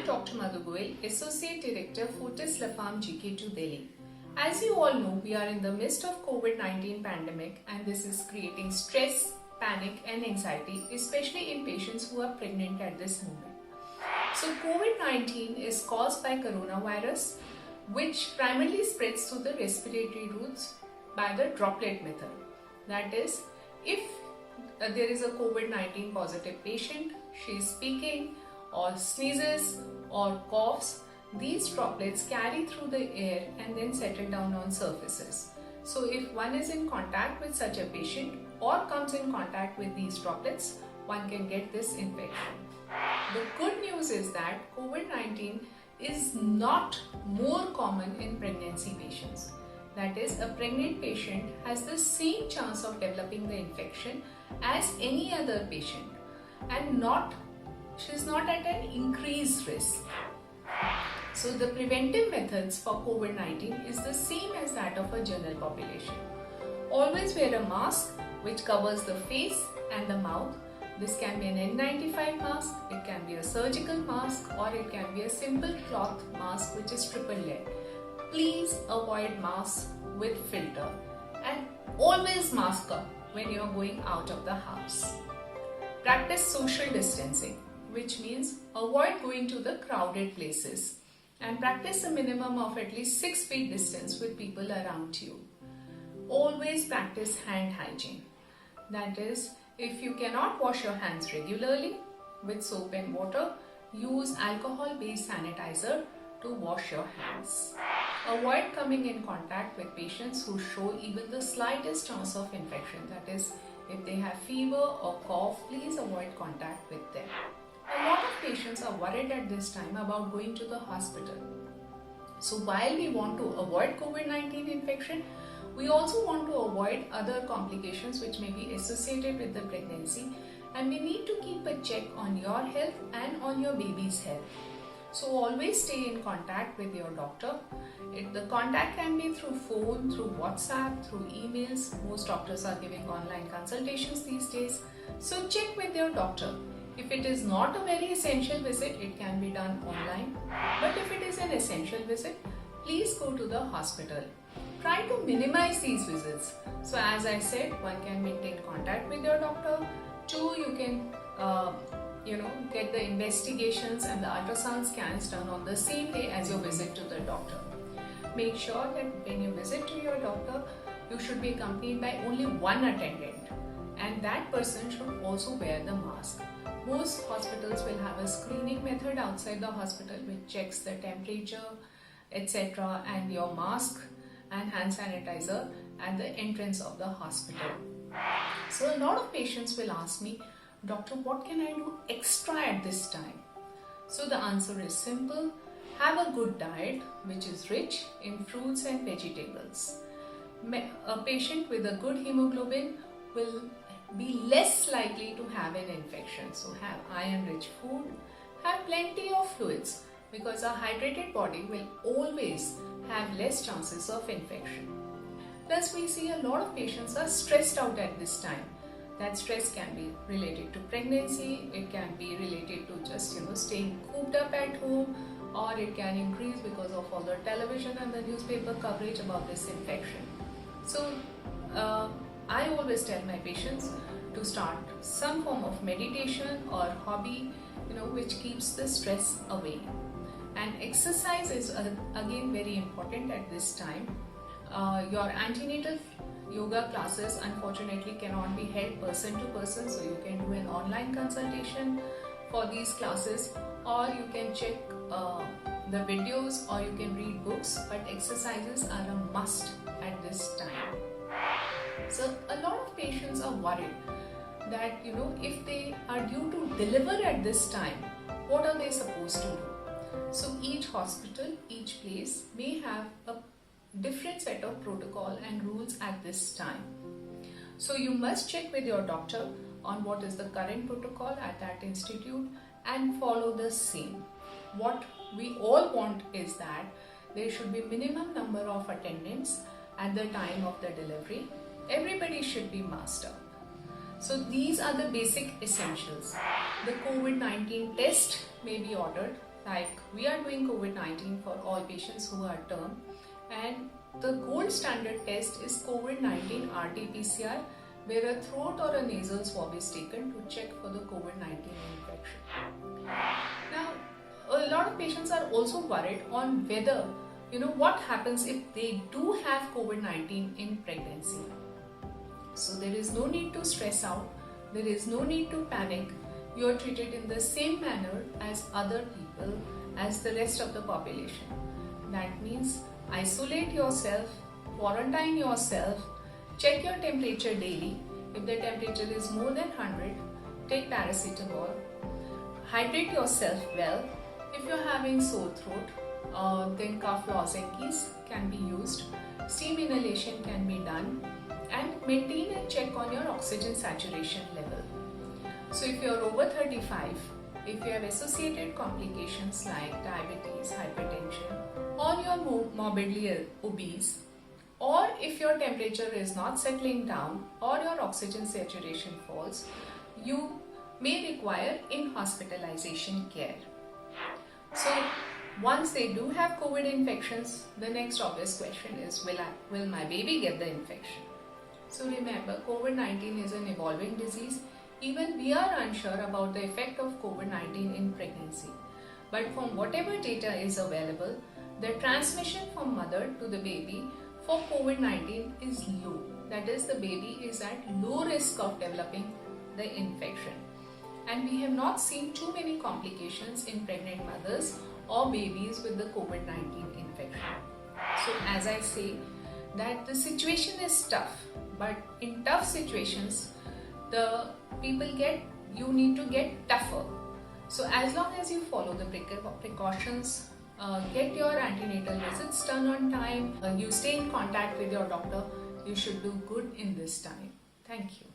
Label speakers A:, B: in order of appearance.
A: Dr. Madhu Goyal, Associate Director, Fortis Lafarm GK2 Delhi. As you all know, we are in the midst of COVID-19 pandemic and this is creating stress, panic and anxiety, especially in patients who are pregnant at this moment. So COVID-19 is caused by coronavirus, which primarily spreads through the respiratory routes by the droplet method. That is, if there is a COVID-19 positive patient, she is speaking or sneezes or coughs, these droplets carry through the air and then settle down on surfaces. So if one is in contact with such a patient or comes in contact with these droplets, one can get this infection. The good news is that COVID-19 is not more common in pregnancy patients. That is, a pregnant patient has the same chance of developing the infection as any other patient and she is not at an increased risk. So the preventive methods for COVID-19 is the same as that of a general population. Always wear a mask which covers the face and the mouth. This can be an N95 mask, it can be a surgical mask, or it can be a simple cloth mask which is triple layer. Please avoid masks with filter and always mask up when you are going out of the house. Practice social distancing, which means avoid going to the crowded places and practice a minimum of at least 6 feet distance with people around you. Always practice hand hygiene. That is, if you cannot wash your hands regularly with soap and water, use alcohol-based sanitizer to wash your hands. Avoid coming in contact with patients who show even the slightest chance of infection. That is, if they have fever or cough, please avoid contact with them. A lot of patients are worried at this time about going to the hospital. So while we want to avoid COVID-19 infection, we also want to avoid other complications which may be associated with the pregnancy, and we need to keep a check on your health and on your baby's health. So always stay in contact with your doctor. The contact can be through phone, through WhatsApp, through emails. Most doctors are giving online consultations these days. So check with your doctor. If it is not a very essential visit, it can be done online. But if it is an essential visit, please go to the hospital. Try to minimize these visits. So as I said, one can maintain contact with your doctor. 2, you can get the investigations and the ultrasound scans done on the same day as your visit to the doctor. Make sure that when you visit to your doctor, you should be accompanied by only one attendant, and that person should also wear the mask. Most hospitals will have a screening method outside the hospital which checks the temperature, etc., and your mask and hand sanitizer at the entrance of the hospital. So a lot of patients will ask me, Doctor, what can I do extra at this time? So the answer is simple. Have a good diet which is rich in fruits and vegetables. A patient with a good hemoglobin will be less likely to have an infection. So have iron-rich food, have plenty of fluids, because a hydrated body will always have less chances of infection. Plus, we see a lot of patients are stressed out at this time. That stress can be related to pregnancy, it can be related to just staying cooped up at home, or it can increase because of all the television and the newspaper coverage about this infection. So I always tell my patients to start some form of meditation or hobby which keeps the stress away. And exercise is again very important at this time. Your antenatal yoga classes unfortunately cannot be held person to person, so you can do an online consultation for these classes, or you can check the videos, or you can read books, but exercises are a must at this time. So a lot of patients are worried that if they are due to deliver at this time, what are they supposed to do? So each hospital, each place may have a different set of protocol and rules at this time. So you must check with your doctor on what is the current protocol at that institute and follow the same. What we all want is that there should be minimum number of attendants at the time of the delivery. Everybody should be masked up. So these are the basic essentials. The COVID-19 test may be ordered Like we are doing COVID-19 for all patients who are term, and the gold standard test is COVID-19 RT-PCR, where a throat or a nasal swab is taken to check for the COVID-19 infection. Now, a lot of patients are also worried on whether, what happens if they do have COVID-19 in pregnancy. So there is no need to stress out, there is no need to panic. You are treated in the same manner as other people, as the rest of the population. That means isolate yourself, quarantine yourself, check your temperature daily. If the temperature is more than 100, take paracetamol. Hydrate yourself well. If you're having sore throat, then cough lozenges can be used. Steam inhalation can be done, and maintain and check on your oxygen saturation level. So if you're over 35, if you have associated complications like diabetes, hypertension, or you're morbidly obese, or if your temperature is not settling down or your oxygen saturation falls, you may require in-hospitalization care. So once they do have COVID infections, the next obvious question is, will my baby get the infection? So remember, COVID-19 is an evolving disease. Even we are unsure about the effect of COVID-19 in pregnancy. But from whatever data is available, the transmission from mother to the baby for COVID-19 is low. That is, the baby is at low risk of developing the infection. And we have not seen too many complications in pregnant mothers or babies with the COVID-19 infection. So as I say, that the situation is tough, but in tough situations, you need to get tougher. So as long as you follow the precautions, get your antenatal visits done on time, you stay in contact with your doctor, you should do good in this time. Thank you.